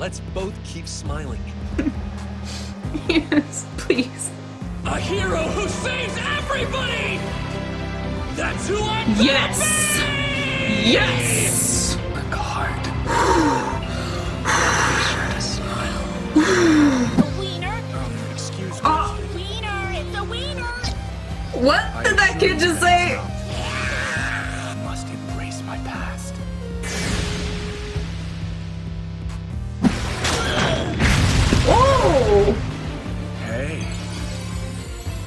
let's both keep smiling. Yes, please. A hero who saves everybody! That's who I'm gonna Yes! be! Yes! Work hard. Be sure to smile. A wiener? Excuse me. Wiener, it's a wiener! What did that kid just say? I must embrace my past. Oh! Hey.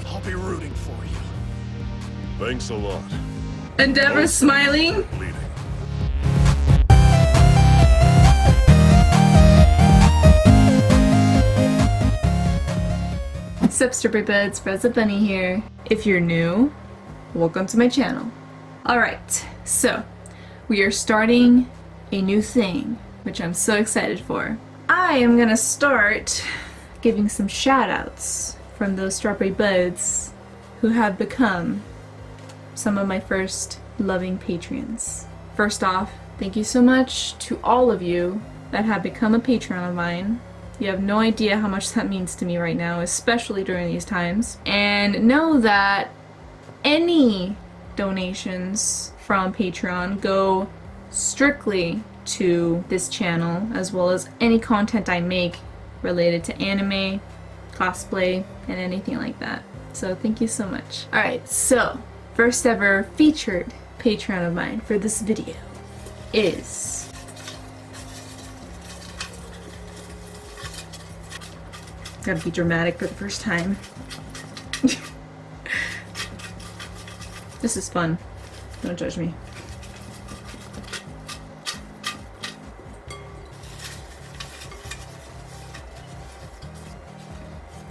I'll be rooting for you. Thanks a lot. Endeavor smiling. Bleeding. Sup Strawberry Buds, Freza Bunny here. If you're new, welcome to my channel. Alright, so we are starting a new thing, which I'm so excited for. I am gonna start giving some shoutouts from those Strawberry Buds who have become some of my first loving patrons. First off, thank you so much to all of you that have become a patron of mine. You have no idea how much that means to me right now, especially during these times. And know that any donations from Patreon go strictly to this channel, as well as any content I make related to anime, cosplay, and anything like that. So thank you so much. Alright, so first ever featured Patreon of mine for this video is gotta be dramatic for the first time. This is fun. Don't judge me.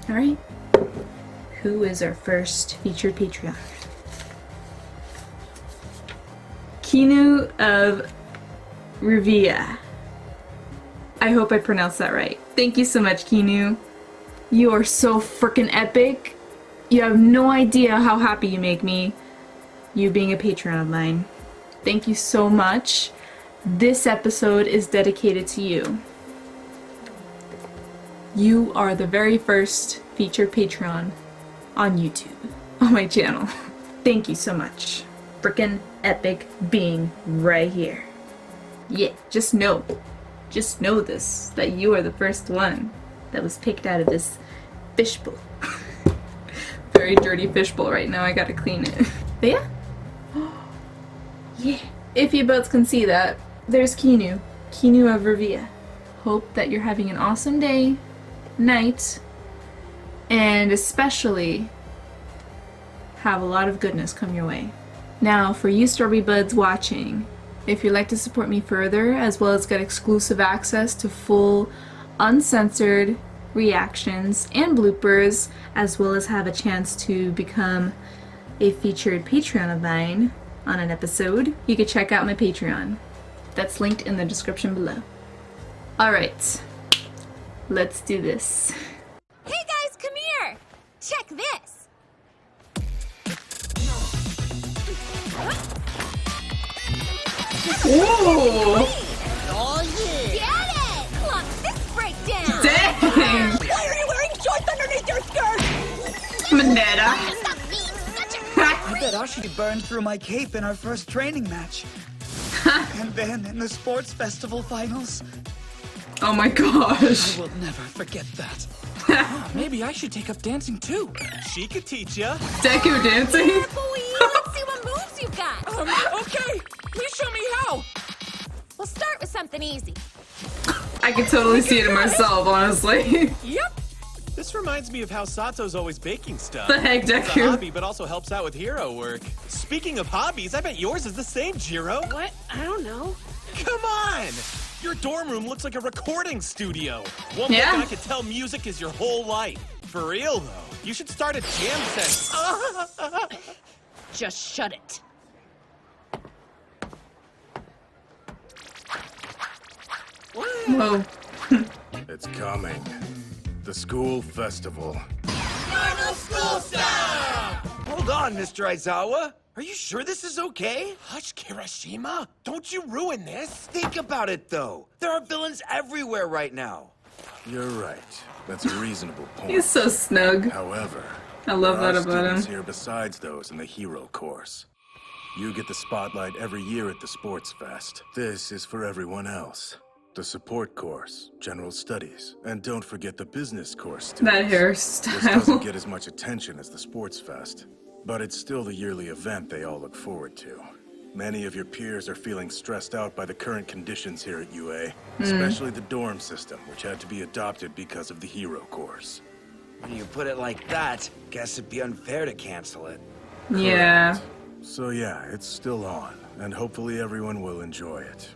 Alright. Who is our first featured Patreon? Kinu of Rivia. I hope I pronounced that right. Thank you so much, Kinu. You are so freaking epic. You have no idea how happy you make me, you being a patron of mine. Thank you so much. This episode is dedicated to you. You are the very first featured patron on YouTube, on my channel. Thank you so much. Freaking epic being right here. Yeah, just know this, that you are the first one that was picked out of this fishbowl. Very dirty fishbowl right now, I gotta clean it. But yeah. Yeah. If you both can see that, there's Kinu of Rivia. Hope that you're having an awesome day, night, and especially have a lot of goodness come your way. Now, for you Strawberry Buds watching, if you'd like to support me further, as well as get exclusive access to full, uncensored reactions and bloopers, as well as have a chance to become a featured Patreon of mine on an episode, you can check out my Patreon. That's linked in the description below. Alright, let's do this. Hey guys, come here! Check this! Whoa! Oh yeah! Get it! Look, this breakdown! Dang! Why are you wearing shorts underneath your skirt? Manetta. Stop being such a I bet Ashi burned through my cape in our first training match. And then in the sports festival finals, Oh my gosh. I will never forget that. Maybe I should take up dancing too. She could teach ya. Deku dancing? boy. Let's see what moves you've got. Okay. Please show me how. We'll start with something easy. I can totally see it in myself, honestly. Yep. This reminds me of how Sato's always baking stuff. The heck, It's a Deku? hobby, but also helps out with hero work. Speaking of hobbies, I bet yours is the same, Jiro. What? I don't know. Come on! Your dorm room looks like a recording studio. One Yeah. look I could tell music is your whole life. For real, though. You should start a jam session. Just shut it. Whoa. It's coming. The school festival. Hold on, Mr. Aizawa. Are you sure this is okay? Hush, Kirishima. Don't you ruin this. Think about it, though. There are villains everywhere right now. You're right. That's a reasonable point. He's so snug. However, I love there that are about him. students here besides those in the hero course. You get the spotlight every year at the Sports Fest. This is for everyone else. The support course, general studies, and don't forget the business course students. That This doesn't hairstyle. get as much attention as the Sports Fest, but it's still the yearly event they all look forward to. Many of your peers are feeling stressed out by the current conditions here at UA, especially the dorm system, which had to be adopted because of the hero course. When you put it like that, guess it'd be unfair to cancel it. Yeah. Correct. So yeah, it's still on, and hopefully everyone will enjoy it.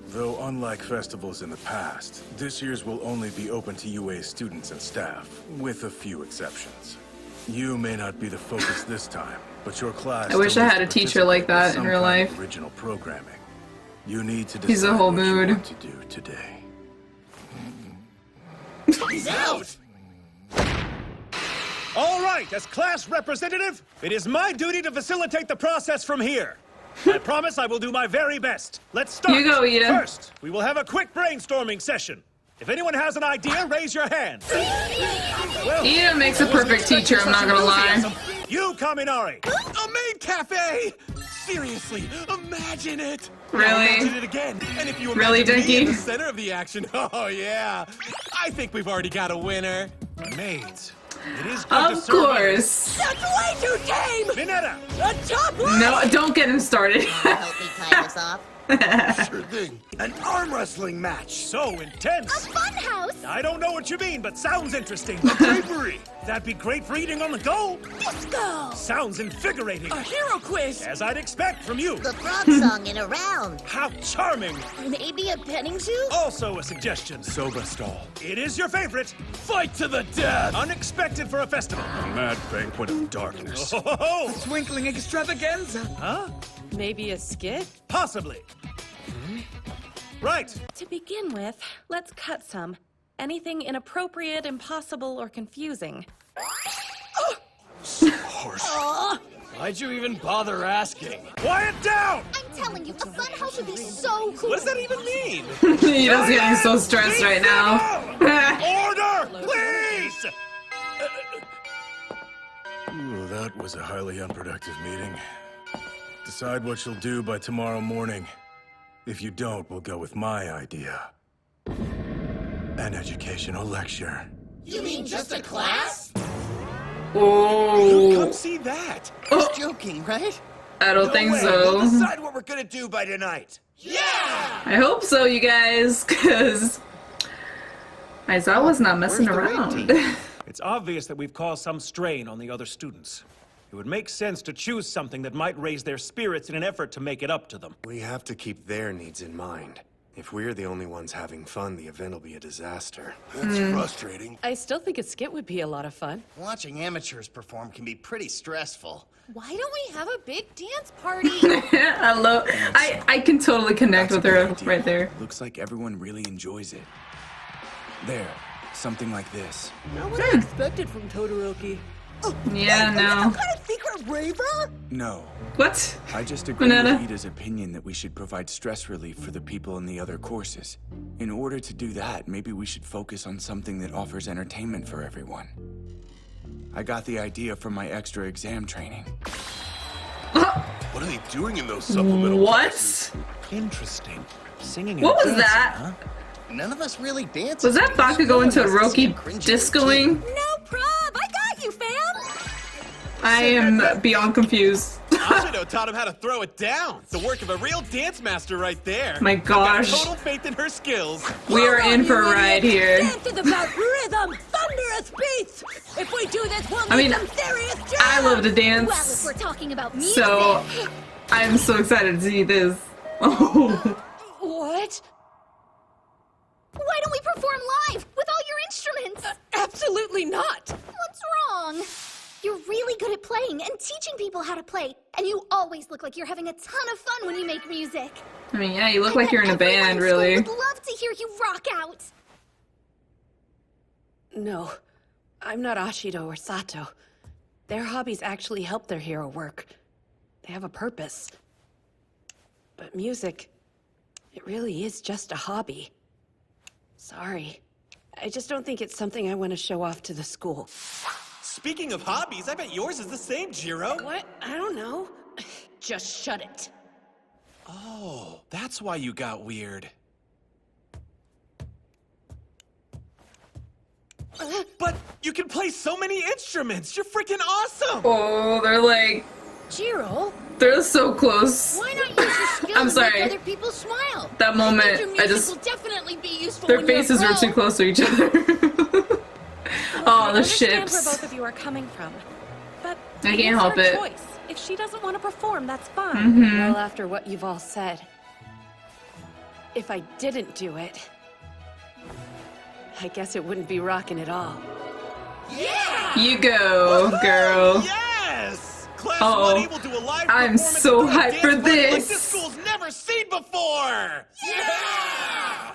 Though unlike festivals in the past, this year's will only be open to UA students and staff, with a few exceptions. You may not be the focus this time, but your class. I wish still I needs had a to teacher like participate that in with real some kind of life. Original programming. You need to decide He's a whole what mood. you want to do today. He's out. All right, as class representative, it is my duty to facilitate the process from here. I promise I will do my very best. Let's start. You go, Ida. First, we will have a quick brainstorming session. If anyone has an idea, raise your hand. Well, Ida makes a perfect teacher, I'm not gonna lie. you, Kaminari. A maid cafe. Seriously, imagine it. Really? Imagine it again. And if you Really, imagine me in Dinky? the center of the action, oh yeah. I think we've already got a winner. Maids. It is good to Of serve course. That's way too tame! Minetta. A top line! No, don't get him started. Help me tie this off. Sure thing. An arm wrestling match. So intense. Fun house! I don't know what you mean, but sounds interesting. Bravery. That'd be great for eating on the go. Disco! Sounds invigorating. A hero quiz! As I'd expect from you. The frog song in a round. How charming. Maybe a petting zoo? Also a suggestion. Soba stall. It is your favorite. Fight to the death. Unexpected for a festival. Mad banquet of darkness. Oh, Twinkling extravaganza. huh? Maybe a skit? Possibly. Right. To begin with, let's cut some. Anything inappropriate, impossible, or confusing. Why'd you even bother asking? Quiet down. I'm telling you, a fun house would be so cool! What does that even mean? Ida's getting so stressed right now. Order, please. Ooh, that was a highly unproductive meeting. Decide what you'll do by tomorrow morning. If you don't, we'll go with my idea. An educational lecture. You mean just a class? Oh, Come see that. Just joking, right? I don't think We'll so. decide what we're gonna do by tonight. Yeah. I hope so, you guys, because Aizawa's not messing around. It's obvious that we've caused some strain on the other students. It would make sense to choose something that might raise their spirits in an effort to make it up to them. We have to keep their needs in mind. If we're the only ones having fun, the event will be a disaster. That's frustrating. I still think a skit would be a lot of fun. Watching amateurs perform can be pretty stressful. Why don't we have a big dance party? I can totally connect with her right there. Looks like everyone really enjoys it. There, something like this. Not what I expected from Todoroki. Yeah, no. Secret raver? No, What? I just agree Banana. with Ida's opinion that we should provide stress relief for the people in the other courses. In order to do that, maybe we should focus on something that offers entertainment for everyone. I got the idea from my extra exam training. What are they doing in those supplemental classes? What? Interesting. Singing. What and was dancing, that? Huh? None of us really dance. Was that Bakugo into Roki discoing? No prob! I got you, fam! I am beyond confused. Ashido taught him how to throw it down. The work of a real dance master right there. My I've got gosh. total faith in her skills. We are in for a ride here. Dance is about rhythm, thunderous beats! If we do this, we'll I mean, need some serious jams! I love to Well, if dance, we're talking about music... so I'm so excited to see this. Oh, What? Why don't we perform live with all your instruments? Absolutely not! What's wrong? You're really good at playing and teaching people how to play, and you always look like you're having a ton of fun when you make music. I mean, yeah, you look I like bet you're in a everyone band, in school really. would love to hear you rock out. No, I'm not Ashido or Sato. Their hobbies actually help their hero work. They have a purpose. But music, it really is just a hobby. Sorry. I just don't think it's something I want to show off to the school. Speaking of hobbies, I bet yours is the same, Jiro. What? I don't know. Just shut it. Oh, that's why you got weird. But you can play so many instruments! You're freaking awesome! Oh, they're like, Jiro, they're so close. why not use your skill I'm to sorry. make other people smile? That moment, I think your I music just- will definitely be useful Their when you're a faces were pro. too close to each other. I Oh, the understand where ships. both of you are coming from. But I it can't is help her it. choice. If she doesn't want to perform, that's fine. Mhm. Well, after what you've all said, if I didn't do it, I guess it wouldn't be rockin' at all. Yeah! You go, girl. Yes! Class Uh-oh. 1E will do a live I'm performance so and do a hyped dance for party this. like this school's never seen before! Yeah!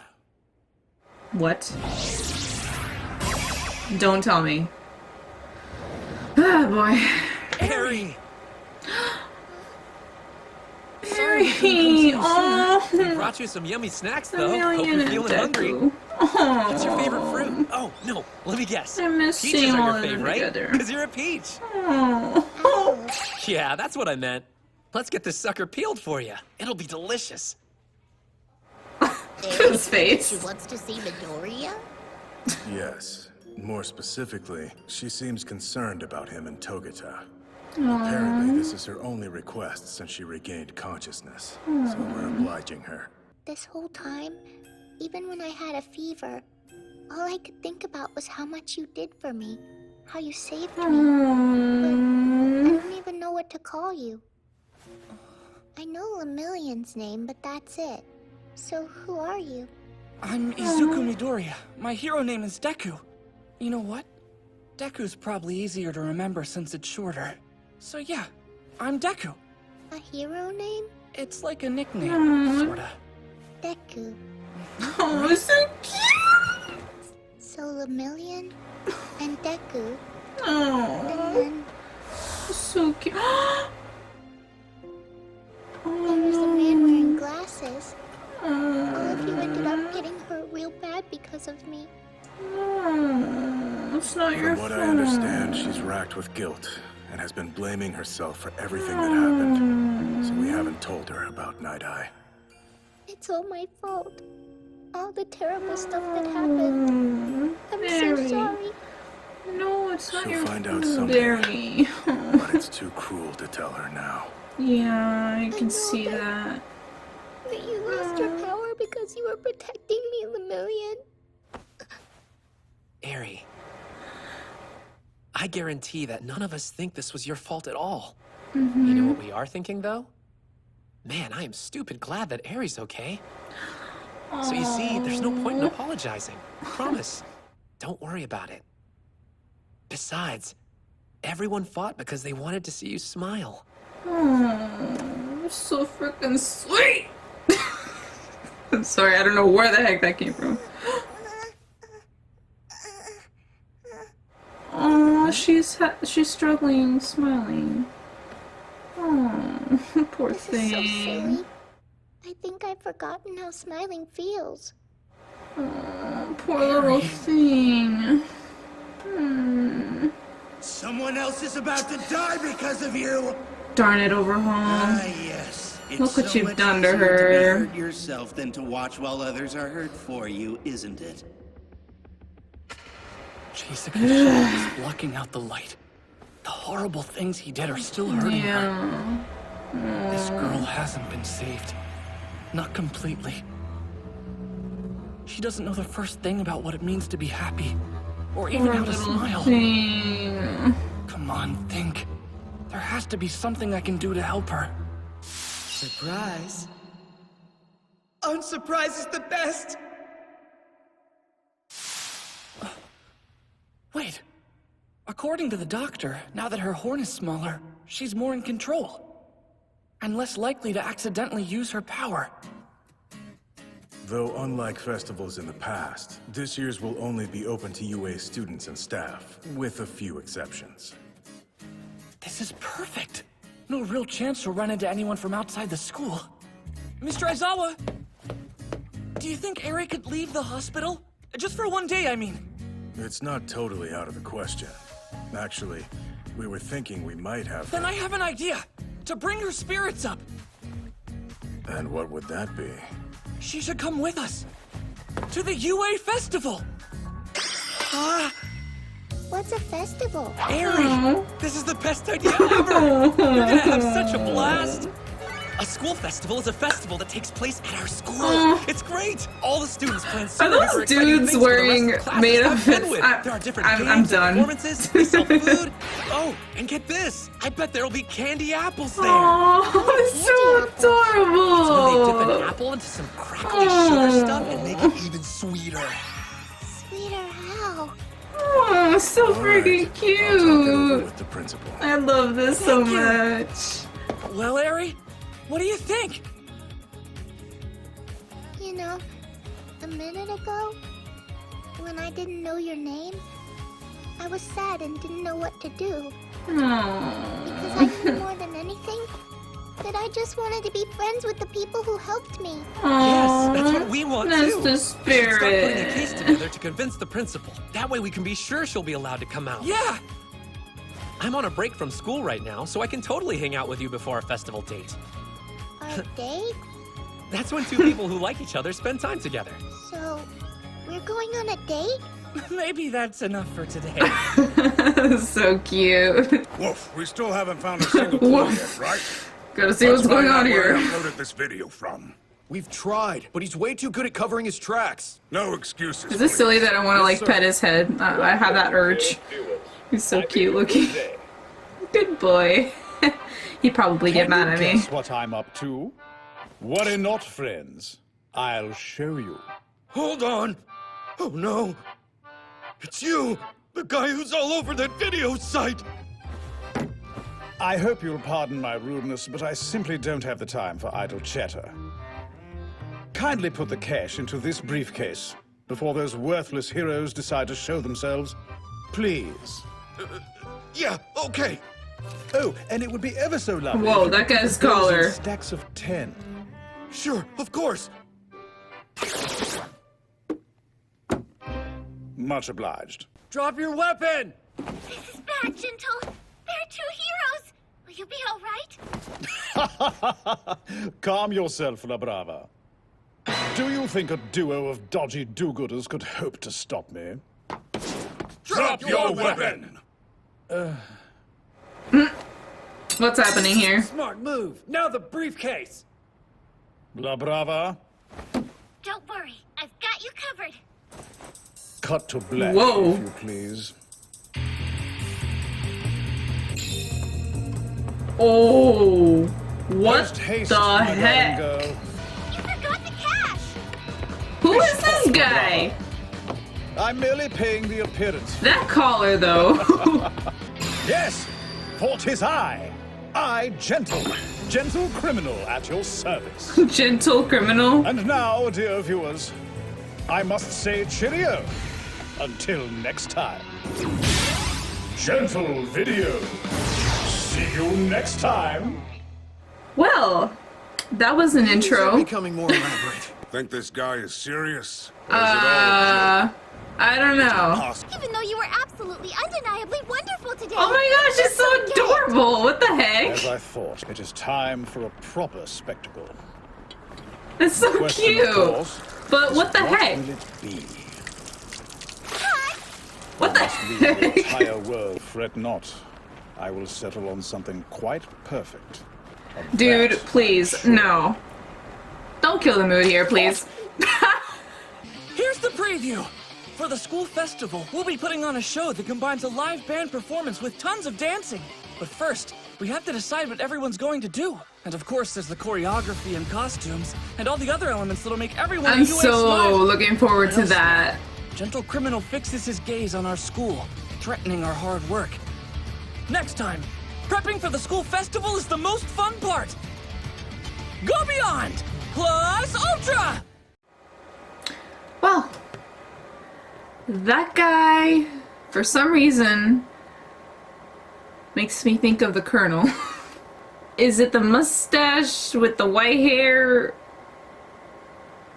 What? Don't tell me. Ah, boy. Harry! Harry! Oh! We brought you some yummy snacks, though. Hope Million you're feeling hungry. Deku. Oh. What's your favorite fruit? Oh, no. Let me guess. I miss Peaches seeing all are of your them favorite, together. because you're a peach. Oh. Yeah, that's what I meant. Let's get this sucker peeled for you. It'll be delicious. His face. She wants to see Midoriya? Yes. More specifically, she seems concerned about him and Togata. Apparently, this is her only request since she regained consciousness. So we're obliging her. This whole time, even when I had a fever, all I could think about was how much you did for me. How you saved me. But I don't even know what to call you. I know Lemillion's name, but that's it. So who are you? I'm Izuku Midoriya. My hero name is Deku. You know what? Deku's probably easier to remember since it's shorter. So yeah, I'm Deku. A hero name? It's like a nickname, sorta. Deku. Oh, so cute! So Lemillion and Deku. Oh, And then so cute. there was a man wearing glasses. All Oh, of you ended up getting hurt real bad because of me. no, it's not your From what fault. I understand, she's racked with guilt and has been blaming herself for everything that happened. So we haven't told her about Night Eye. It's all my fault. All the terrible stuff that happened. I'm so Mary. sorry. No, it's not She'll your find out fault, someday. Mary. But it's too cruel to tell her now. Yeah, I can know see that. that. That you lost your power because you were protecting me, Lemillion. Eri, I guarantee that none of us think this was your fault at all. You know what we are thinking, though? Man, I am stupid glad that Eri's okay. So you see, there's no point in apologizing. Promise. Don't worry about it. Besides, everyone fought because they wanted to see you smile. Oh, so freaking sweet. I'm sorry, I don't know where the heck that came from. Oh, she's struggling, smiling. Oh, poor This is so thing. silly. I think I've forgotten how smiling feels. Oh, poor little thing. Someone else is about to die because of you! Darn it, Overhaul. Yes. Look what so you've much done to easier be her. hurt yourself than to watch while others are hurt for you, isn't it? Jacob's shadow is blocking out the light. The horrible things he did are still hurting her. Yeah. This girl hasn't been saved. Not completely. She doesn't know the first thing about what it means to be happy. Or even Poor how to little smile. thing. Come on, think. There has to be something I can do to help her. Surprise. Unsurprise is the best! Wait. According to the doctor, now that her horn is smaller, she's more in control. And less likely to accidentally use her power. Though unlike festivals in the past, this year's will only be open to UA students and staff, with a few exceptions. This is perfect. No real chance to run into anyone from outside the school. Mr. Aizawa, do you think Eri could leave the hospital? Just for one day, I mean. It's not totally out of the question. Actually, we were thinking we might have... Then I have an idea! To bring her spirits up! And what would that be? She should come with us! To the UA festival! What's a festival? Eri! This is the best idea ever! We're gonna have such a blast! A school festival is a festival that takes place at our school. It's great. All the students plan so many those exciting dudes things for the rest wearing of the class made to have fun outfits? with. There are different I'm games, done. performances, they sell food. Oh, and get this. I bet there'll be candy apples there. Oh, it's so adorable. When they dip an apple into some crackly sugar stuff and make it even sweeter. Sweeter how? Oh, so freaking I'll talk it over cute. with the principal. I love this so much. Well, Eri, what do you think? You know, a minute ago, when I didn't know your name, I was sad and didn't know what to do. Aww. Because I knew more than anything that I just wanted to be friends with the people who helped me. Yes, that's what we want That's too. the We should start putting a spirit. case together to convince the principal. That way we can be sure she'll be allowed to come out. Yeah! I'm on a break from school right now, so I can totally hang out with you before our festival date. Our date? That's when two people who like each other spend time together. So, we're going on a date? Maybe that's enough for today. So cute. Woof, we still haven't found a single clue Woof. yet, right? Gotta see what's going on here. Where he uploaded this video from. We've tried, but he's way too good at covering his tracks. No excuses. Is this silly that I want to like pet his head? I have that urge. He's so cute looking. Good boy. He'd probably get mad at me. Guess what I'm up to? Worry not, friends. I'll show you. Hold on. Oh no. It's you, the guy who's all over that video site. I hope you'll pardon my rudeness, but I simply don't have the time for idle chatter. Kindly put the cash into this briefcase before those worthless heroes decide to show themselves. Please. Yeah, okay. Oh, and it would be ever so lovely. Whoa, if that you guy's put those in collar. Stacks of 10. Sure, of course. Much obliged. Drop your weapon! This is bad, Gentle. There are two heroes. Will you be all right? Calm yourself, La Brava. Do you think a duo of dodgy do-gooders could hope to stop me? Drop your weapon! What's happening here? Smart move. Now the briefcase. La Brava, Don't worry. I've got you covered. cut to black, Whoa. if you please. Oh, what Post haste, the my darling heck? girl. You forgot the cash. Who is this guy? I'm merely paying the appearance. That collar, though. Yes, for 'tis I, gentle criminal at your service. Gentle criminal. And now, dear viewers, I must say cheerio. Until next time. Gentle video. See you next time. Well, that was an intro. Becoming more elaborate. Think this guy is serious? Or is it all I don't know. Even though you were absolutely undeniably wonderful today. Oh my gosh, it's so adorable. What the heck? As I thought, it is time for a proper spectacle. It's so Question, cute. of course, But what the heck? will it be? What the Leave the heck? entire world. Fret not. I will settle on something quite perfect. Of Dude, that, please, sure. no. Don't kill the mood here, please. Here's the preview. For the school festival, we'll be putting on a show that combines a live band performance with tons of dancing. But first, we have to decide what everyone's going to do. And of course, there's the choreography and costumes, and all the other elements that'll make everyone I'm in UA so smile. looking forward What to else? that. Gentle Criminal fixes his gaze on our school, threatening our hard work. Next time, prepping for the school festival is the most fun part. Go beyond! Plus Ultra! Well, that guy, for some reason, makes me think of the Colonel. Is it the mustache with the white hair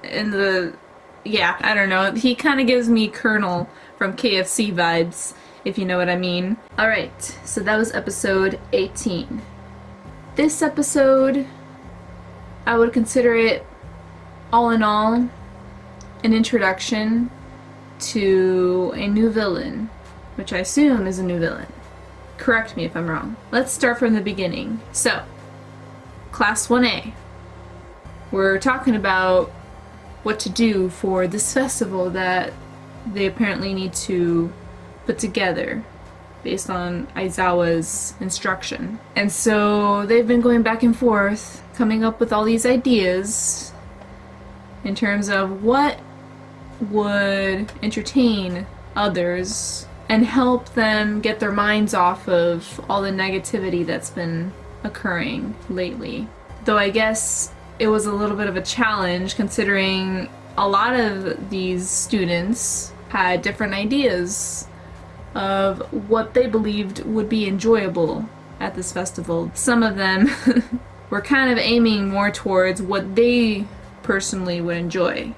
and the... yeah, I don't know. He kind of gives me Colonel from KFC vibes, if you know what I mean. Alright, so that was episode 18. This episode, I would consider it, all in all, an introduction to a new villain, which I assume is a new villain. Correct me if I'm wrong. Let's start from the beginning. So, Class 1A. We're talking about what to do for this festival that they apparently need to put together based on Aizawa's instruction. And so they've been going back and forth, coming up with all these ideas in terms of what would entertain others and help them get their minds off of all the negativity that's been occurring lately. Though I guess it was a little bit of a challenge considering a lot of these students had different ideas of what they believed would be enjoyable at this festival. Some of them were kind of aiming more towards what they personally would enjoy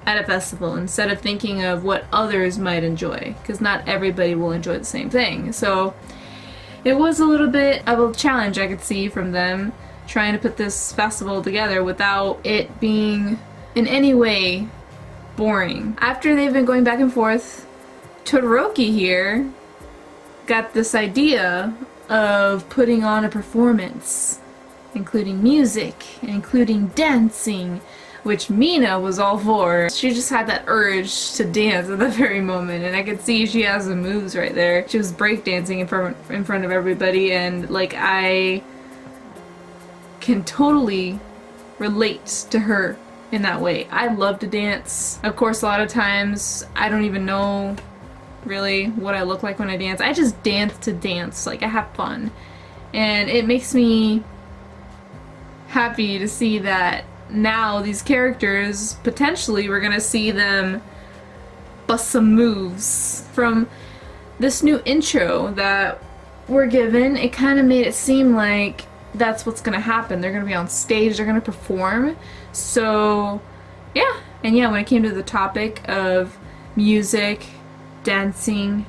at a festival instead of thinking of what others might enjoy, because not everybody will enjoy the same thing. So it was a little bit of a challenge I could see from them trying to put this festival together without it being in any way boring. After they've been going back and forth, Todoroki here got this idea of putting on a performance, including music, including dancing, which Mina was all for. She just had that urge to dance at the very moment, and I could see she has the moves right there. She was breakdancing in front of everybody, and like I can totally relate to her in that way. I love to dance. Of course, a lot of times I don't even know really what I look like when I dance. I just dance to dance. Like, I have fun. And it makes me happy to see that now these characters, potentially we're gonna see them bust some moves. From this new intro that we're given, it kind of made it seem like that's what's gonna happen. They're gonna be on stage, they're gonna perform. So yeah, and yeah, when it came to the topic of music, dancing,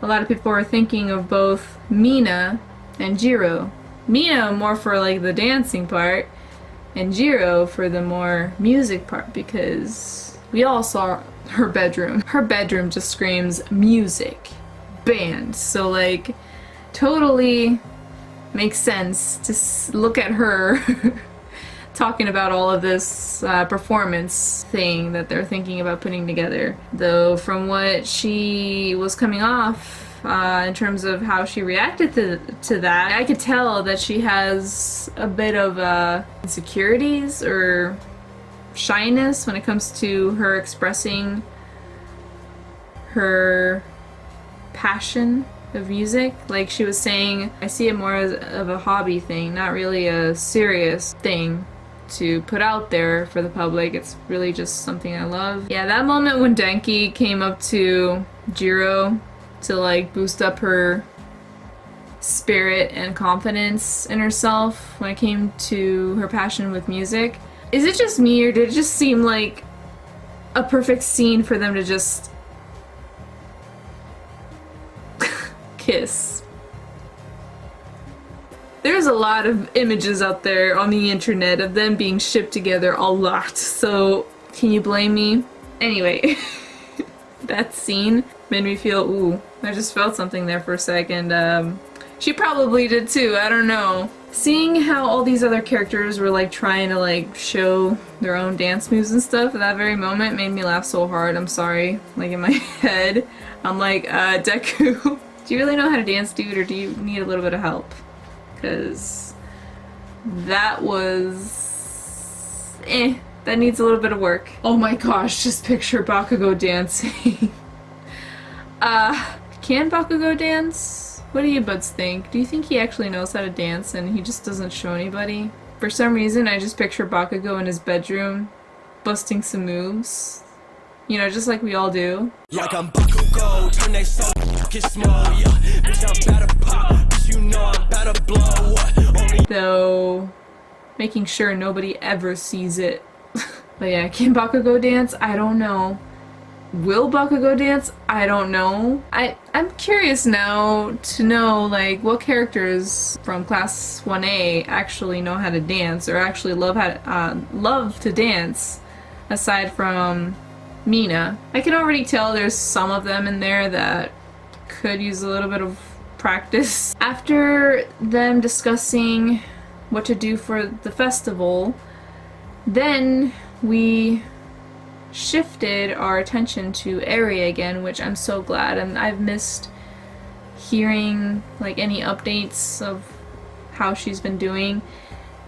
a lot of people were thinking of both Mina and Jiro. Mina more for like the dancing part, and Jiro for the more music part, because we all saw her bedroom. Her bedroom just screams music, band. So like, totally makes sense to look at her talking about all of this performance thing that they're thinking about putting together. Though from what she was coming off in terms of how she reacted to that, I could tell that she has a bit of insecurities or shyness when it comes to her expressing her passion of music. Like she was saying, I see it more as of a hobby thing, not really a serious thing to put out there for the public. It's really just something I love. Yeah, that moment when Denki came up to Jiro to like boost up her spirit and confidence in herself when it came to her passion with music. Is it just me, or did it just seem like a perfect scene for them to just kiss? There's a lot of images out there on the internet of them being shipped together a lot, so can you blame me? Anyway, that scene made me feel, ooh, I just felt something there for a second. She probably did too, I don't know. Seeing how all these other characters were like trying to like show their own dance moves and stuff at that very moment made me laugh so hard. I'm sorry. Like in my head, I'm like, Deku, do you really know how to dance, dude, or do you need a little bit of help? Because that was... that needs a little bit of work. Oh my gosh, just picture Bakugo dancing. Can Bakugo dance? What do you buds think? Do you think he actually knows how to dance and he just doesn't show anybody? For some reason, I just picture Bakugo in his bedroom, busting some moves. You know, just like we all do. Like I'm Bakugo, turn they soul pocket small, yeah. Bitch, I'm about to pop, bitch, you know I'm about to blow. Only though making sure nobody ever sees it. But yeah, can Bakugo dance? I don't know. Will Bakugo dance? I don't know. I'm curious now to know like what characters from Class 1A actually know how to dance or actually love to dance aside from Mina. I can already tell there's some of them in there that could use a little bit of practice. After them discussing what to do for the festival, then we shifted our attention to Eri again, which I'm so glad, and I've missed hearing like any updates of how she's been doing,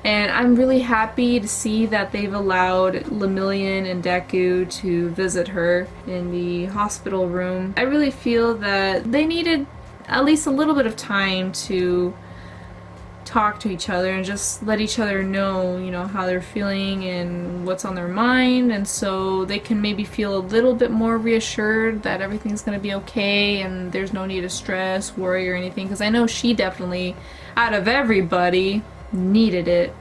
and I'm really happy to see that they've allowed Lemillion and Deku to visit her in the hospital room. I really feel that they needed at least a little bit of time to talk to each other and just let each other know, you know, how they're feeling and what's on their mind, and so they can maybe feel a little bit more reassured that everything's gonna be okay and there's no need to stress, worry, or anything, because I know she definitely, out of everybody, needed it.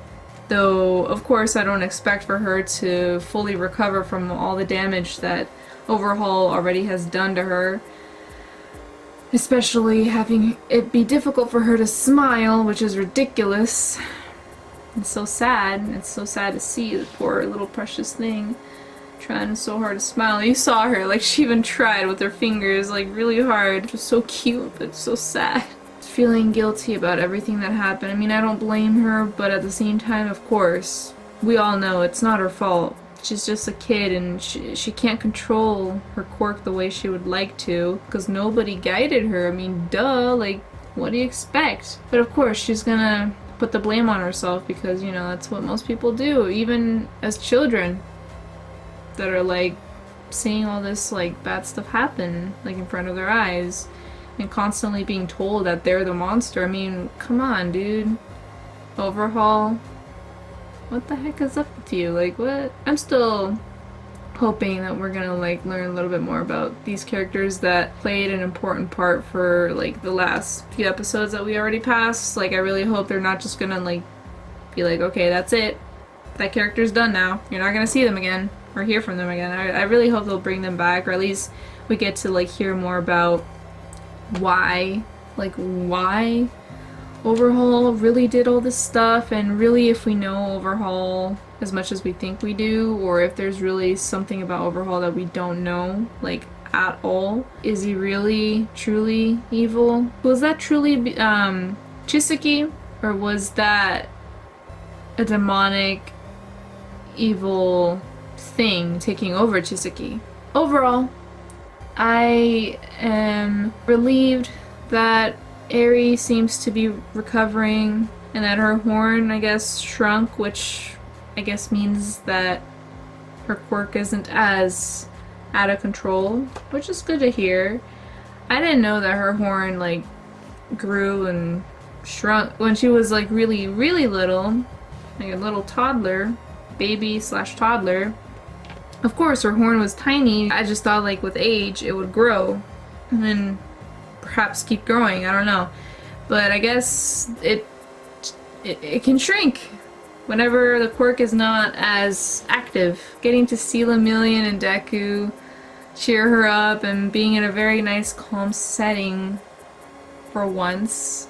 Though, of course, I don't expect for her to fully recover from all the damage that Overhaul already has done to her. Especially having it be difficult for her to smile, which is ridiculous. It's so sad. It's so sad to see the poor little precious thing trying so hard to smile. You saw her, like she even tried with her fingers, like really hard. It was so cute, but so sad. Feeling guilty about everything that happened. I mean, I don't blame her, but at the same time, of course, we all know it's not her fault. She's just a kid and she can't control her quirk the way she would like to because nobody guided her. I mean, duh, like, what do you expect? But of course, she's gonna put the blame on herself because, you know, that's what most people do, even as children that are, like, seeing all this, like, bad stuff happen, like, in front of their eyes and constantly being told that they're the monster. I mean, come on, dude. Overhaul. What the heck is up with you? Like, what? I'm still hoping that we're gonna, like, learn a little bit more about these characters that played an important part for, like, the last few episodes that we already passed. Like, I really hope they're not just gonna, like, be like, okay, that's it. That character's done now. You're not gonna see them again or hear from them again. I really hope they'll bring them back, or at least we get to, like, hear more about why Overhaul really did all this stuff, and really if we know Overhaul as much as we think we do, or if there's really something about Overhaul that we don't know, like, at all. Is he really truly evil? Was that truly Chisaki, or was that a demonic evil thing taking over Chisaki? Overall, I am relieved that Eri seems to be recovering and that her horn, I guess, shrunk, which I guess means that her quirk isn't as out of control, which is good to hear. I didn't know that her horn, like, grew and shrunk when she was, like, really, really little, like a little toddler, baby/toddler. Of course, her horn was tiny. I just thought, like, with age, it would grow and then perhaps keep growing. I don't know. But I guess it can shrink whenever the quirk is not as active. Getting to see Lemillion and Deku cheer her up and being in a very nice, calm setting for once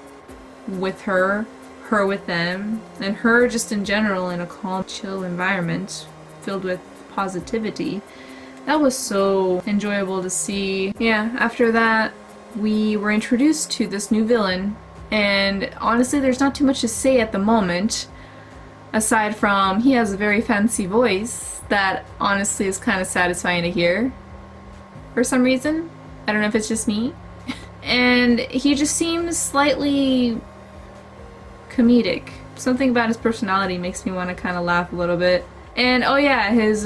with her with them, and her just in general in a calm, chill environment filled with positivity. That was so enjoyable to see. Yeah, after that, we were introduced to this new villain, and honestly there's not too much to say at the moment, aside from he has a very fancy voice that honestly is kind of satisfying to hear for some reason. I don't know if it's just me. And he just seems slightly comedic. Something about his personality makes me want to kind of laugh a little bit. And oh yeah, his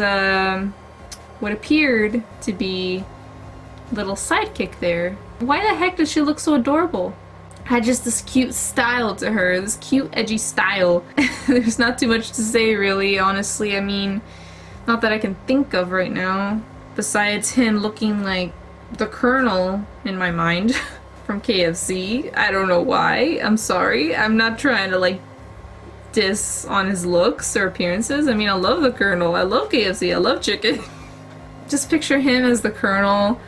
what appeared to be little sidekick there. Why the heck does she look so adorable? Had just this cute style to her, this cute edgy style. There's not too much to say really, honestly. I mean, not that I can think of right now, besides him looking like the Colonel in my mind. from KFC. I don't know why. I'm sorry. I'm not trying to like diss on his looks or appearances. I mean, I love the Colonel. I love KFC. I love chicken. Just picture him as the Colonel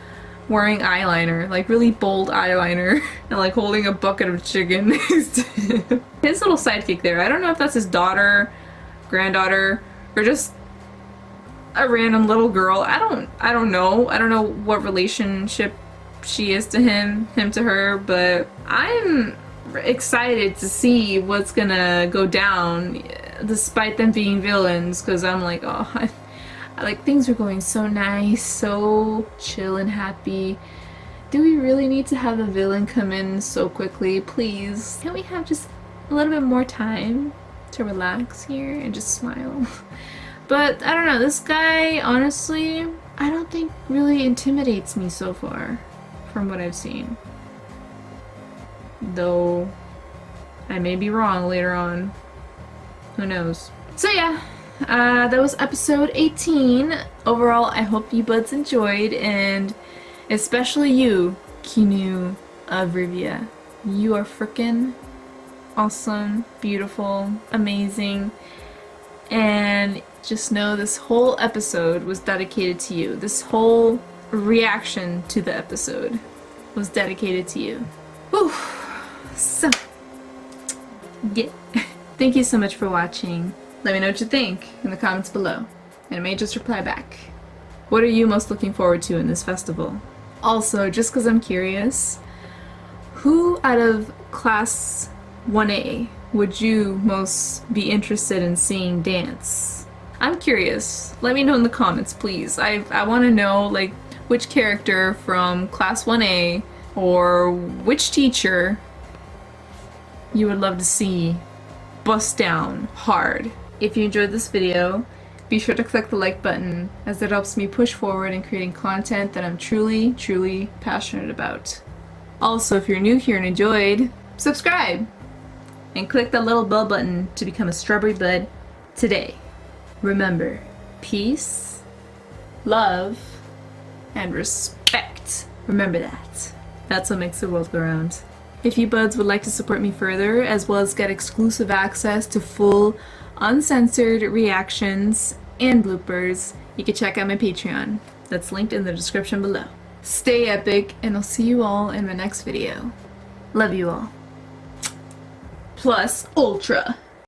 wearing eyeliner, like really bold eyeliner, and like holding a bucket of chicken next to him. His little sidekick there, I don't know if that's his daughter, granddaughter, or just a random little girl. I don't know. I don't know what relationship she is to him to her, but I'm excited to see what's gonna go down despite them being villains, because I'm like, oh, I like things are going so nice, so chill and happy. Do we really need to have a villain come in so quickly? Please, can't we have just a little bit more time to relax here and just smile? But I don't know, this guy, honestly, I don't think really intimidates me so far from what I've seen. Though I may be wrong later on. Who knows? So yeah, that was episode 18. Overall, I hope you buds enjoyed, and especially you, Kinu of Rivia. You are freaking awesome, beautiful, amazing, and just know this whole episode was dedicated to you. This whole reaction to the episode was dedicated to you. Whew. So, yeah. Thank you so much for watching. Let me know what you think in the comments below, and I may just reply back. What are you most looking forward to in this festival? Also, just because I'm curious, who out of Class 1A would you most be interested in seeing dance? I'm curious. Let me know in the comments, please. I want to know, like, which character from Class 1A or which teacher you would love to see bust down hard. If you enjoyed this video, be sure to click the like button, as it helps me push forward in creating content that I'm truly, truly passionate about. Also, if you're new here and enjoyed, subscribe! And click that little bell button to become a strawberry bud today. Remember, peace, love, and respect. Remember that. That's what makes the world go round. If you buds would like to support me further, as well as get exclusive access to full, uncensored reactions and bloopers, you can check out my Patreon. That's linked in the description below. Stay epic, and I'll see you all in my next video. Love you all. Plus Ultra.